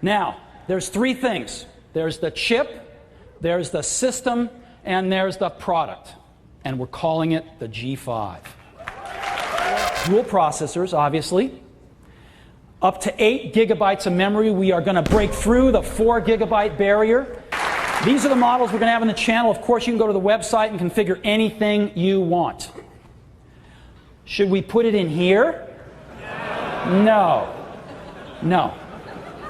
Now, there's three things. There's the chip, there's the system, and there's the product. And we're calling it the G5. Dual processors, obviously. Up to 8 gigabytes of memory. We are going to break through the 4 gigabyte barrier. These are the models we're going to have on the channel. Of course, you can go to the website and configure anything you want. Should we put it in here? No. No.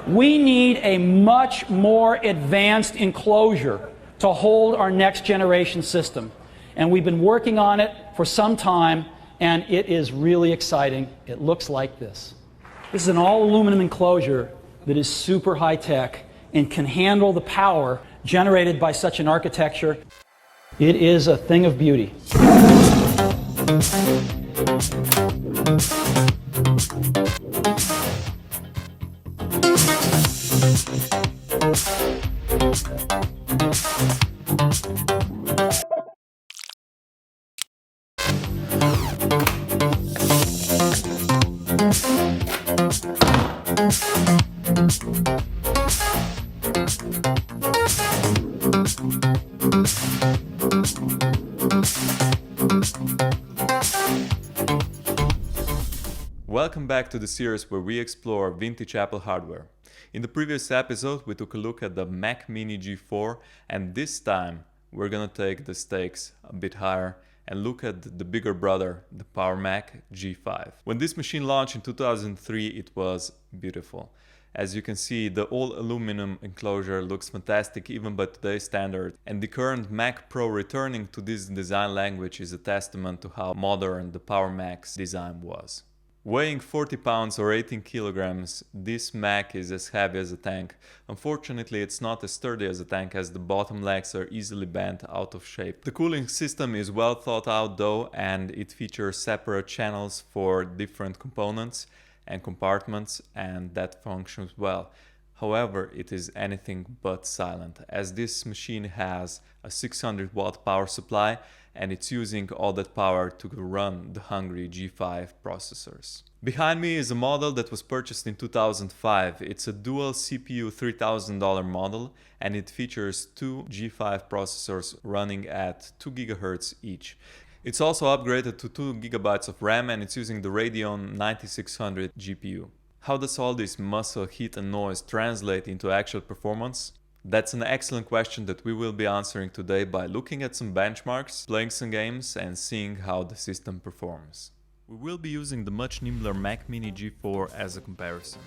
We need a much more advanced enclosure to hold our next generation system. And we've been working on it for some time, and it is really exciting. It looks like this. This is an all-aluminum enclosure that is super high-tech and can handle the power generated by such an architecture. It is a thing of beauty. Welcome back to the series where we explore vintage Apple hardware. In the previous episode we took a look at the Mac Mini G4, and this time we're gonna take the stakes a bit higher and look at the bigger brother, the PowerMac G5. When this machine launched in 2003, it was beautiful. As you can see, the all-aluminum enclosure looks fantastic even by today's standard, and the current Mac Pro returning to this design language is a testament to how modern the PowerMac's design was. Weighing 40 pounds or 18 kilograms, this Mac is as heavy as a tank. Unfortunately, it's not as sturdy as a tank, as the bottom legs are easily bent out of shape. The cooling system is well thought out though, and it features separate channels for different components and compartments, and that functions well. However, it is anything but silent, as this machine has a 600 watt power supply, and it's using all that power to run the hungry G5 processors. Behind me is a model that was purchased in 2005. It's a dual CPU $3,000 model, and it features two G5 processors running at 2 GHz each. It's also upgraded to 2 GB of RAM, and it's using the Radeon 9600 GPU. How does all this muscle, heat and noise translate into actual performance? That's an excellent question that we will be answering today by looking at some benchmarks, playing some games and seeing how the system performs. We will be using the much nimbler Mac Mini G4 as a comparison.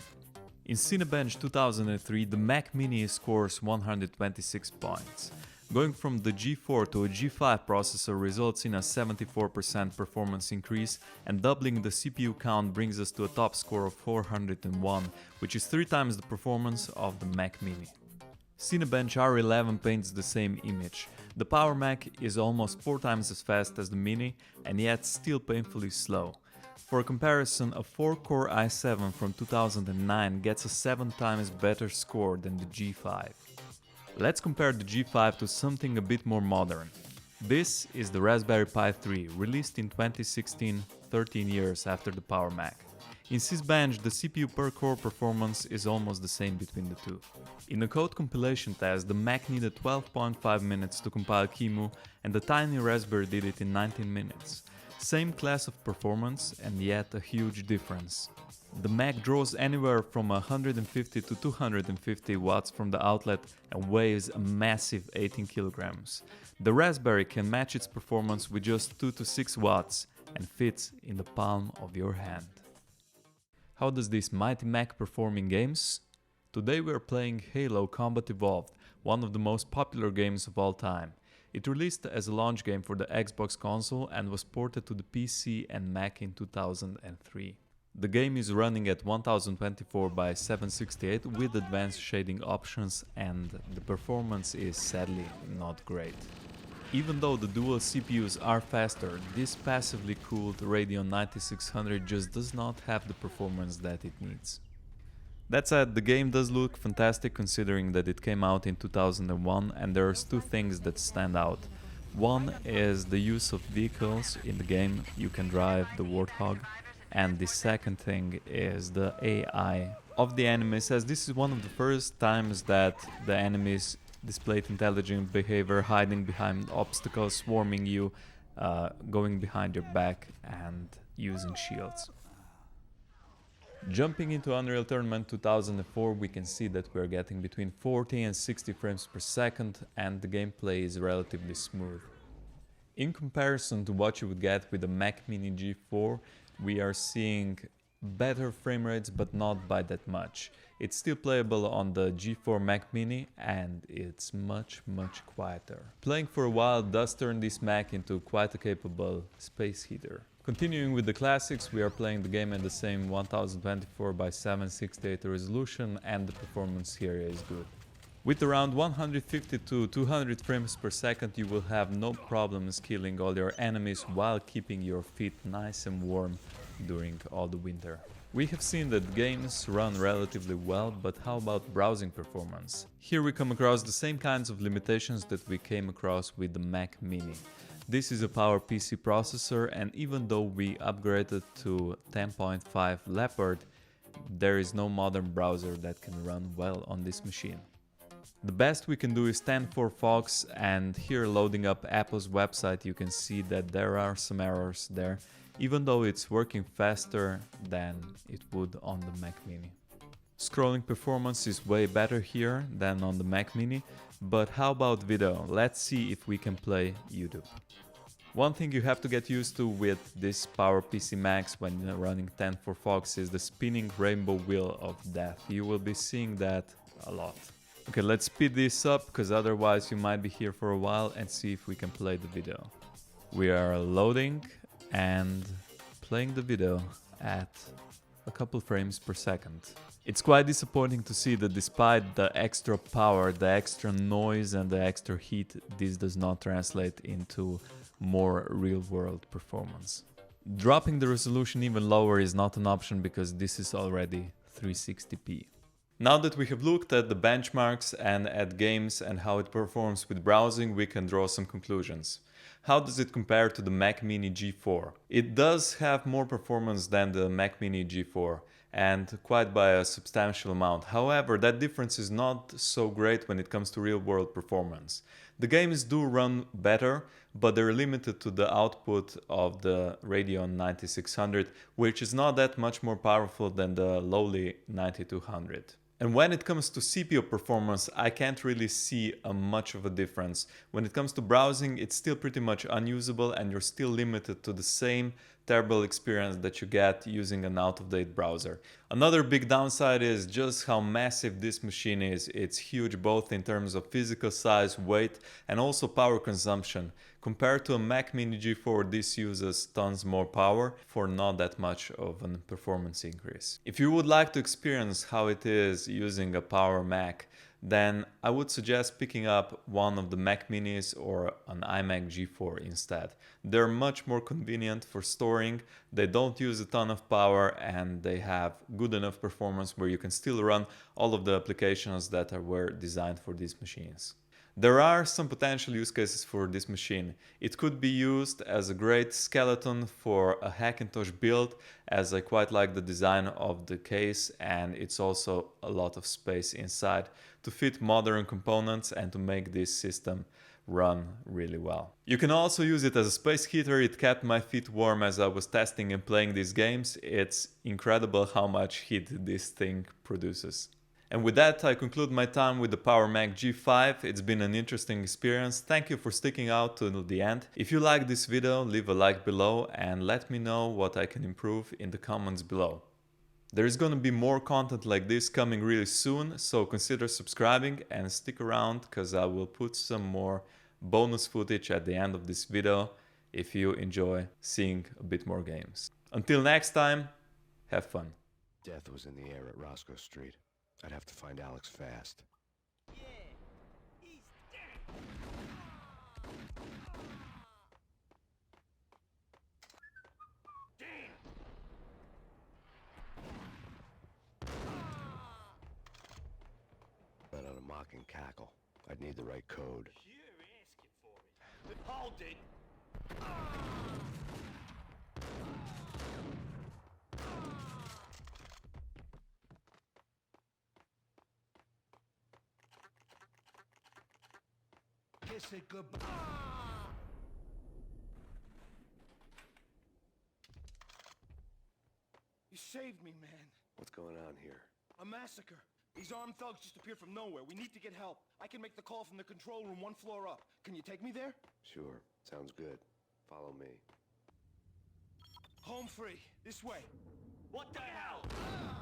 In Cinebench 2003, the Mac Mini scores 126 points. Going from the G4 to a G5 processor results in a 74% performance increase, and doubling the CPU count brings us to a top score of 401, which is 3 times the performance of the Mac Mini. Cinebench R11 paints the same image. The PowerMac is almost 4 times as fast as the Mini, and yet still painfully slow. For a comparison, a 4-core i7 from 2009 gets a 7 times better score than the G5. Let's compare the G5 to something a bit more modern. This is the Raspberry Pi 3, released in 2016, 13 years after the PowerMac. In Sysbench, the CPU per core performance is almost the same between the two. In a code compilation test, the Mac needed 12.5 minutes to compile QEMU, and the tiny Raspberry did it in 19 minutes. Same class of performance, and yet a huge difference. The Mac draws anywhere from 150 to 250 watts from the outlet and weighs a massive 18 kilograms. The Raspberry can match its performance with just 2 to 6 watts and fits in the palm of your hand. How does this mighty Mac perform in games? Today we are playing Halo Combat Evolved, one of the most popular games of all time. It released as a launch game for the Xbox console and was ported to the PC and Mac in 2003. The game is running at 1024 by 768 with advanced shading options, and the performance is sadly not great. Even though the dual CPUs are faster, this passively cooled Radeon 9600 just does not have the performance that it needs. That said, the game does look fantastic considering that it came out in 2001, and there's 2 things that stand out. One is the use of vehicles in the game. You can drive the Warthog. And the second thing is the AI of the enemies, as this is one of the first times that the enemies displayed intelligent behavior, hiding behind obstacles, swarming you, going behind your back and using shields. Jumping into Unreal Tournament 2004, we can see that we're getting between 40 and 60 frames per second and the gameplay is relatively smooth. In comparison to what you would get with the Mac Mini G4, we are seeing better frame rates, but not by that much. It's still playable on the G4 Mac Mini and it's much quieter. Playing for a while does turn this Mac into quite a capable space heater. Continuing with the classics, we are playing the game at the same 1024 by 768 resolution and the performance here is good. With around 150 to 200 frames per second you will have no problems killing all your enemies while keeping your feet nice and warm during all the winter. We have seen that games run relatively well, but how about browsing performance? Here we come across the same kinds of limitations that we came across with the Mac Mini. This is a PowerPC processor and even though we upgraded to 10.5 Leopard, there is no modern browser that can run well on this machine. The best we can do is 10.4 Fox, and here loading up Apple's website you can see that there are some errors there, even though it's working faster than it would on the Mac Mini. Scrolling performance is way better here than on the Mac Mini, but how about video? Let's see if we can play YouTube. One thing you have to get used to with this PowerPC Max when running 10.4 Fox is the spinning rainbow wheel of death. You will be seeing that a lot. Okay, let's speed this up because otherwise you might be here for a while and see if we can play the video. We are loading and playing the video at a couple frames per second. It's quite disappointing to see that despite the extra power, the extra noise and the extra heat, this does not translate into more real-world performance. Dropping the resolution even lower is not an option because this is already 360p. Now that we have looked at the benchmarks and at games and how it performs with browsing, we can draw some conclusions. How does it compare to the Mac Mini G4? It does have more performance than the Mac Mini G4 and quite by a substantial amount. However, that difference is not so great when it comes to real-world performance. The games do run better, but they're limited to the output of the Radeon 9600, which is not that much more powerful than the lowly 9200. And when it comes to CPU performance, I can't really see much of a difference. When it comes to browsing, it's still pretty much unusable and you're still limited to the same terrible experience that you get using an out-of-date browser. Another big downside is just how massive this machine is. It's huge both in terms of physical size, weight, and also power consumption. Compared to a Mac Mini G4, this uses tons more power for not that much of a performance increase. If you would like to experience how it is using a PowerMac, then I would suggest picking up one of the Mac Minis or an iMac G4 instead. They're much more convenient for storing, they don't use a ton of power, and they have good enough performance where you can still run all of the applications that were designed for these machines. There are some potential use cases for this machine. It could be used as a great skeleton for a Hackintosh build, as I quite like the design of the case and it's also a lot of space inside to fit modern components and to make this system run really well. You can also use it as a space heater. It kept my feet warm as I was testing and playing these games. It's incredible how much heat this thing produces. And with that, I conclude my time with the PowerMac G5. It's been an interesting experience. Thank you for sticking out till the end. If you like this video, leave a like below and let me know what I can improve in the comments below. There is gonna be more content like this coming really soon, so consider subscribing and stick around because I will put some more bonus footage at the end of this video if you enjoy seeing a bit more games. Until next time, have fun. Death was in the air at Roscoe Street. I'd have to find Alex fast. Yeah, he's dead. Damn. Let out a mocking cackle. I'd need the right code. You're asking for it. Hold it. kiss it goodbye. You saved me, man. What's going on here? A massacre. These armed thugs just appeared from nowhere. We need to get help. I can make the call from the control room 1 floor up. Can you take me there? Sure. Sounds good. Follow me. Home free. This way. What the hell?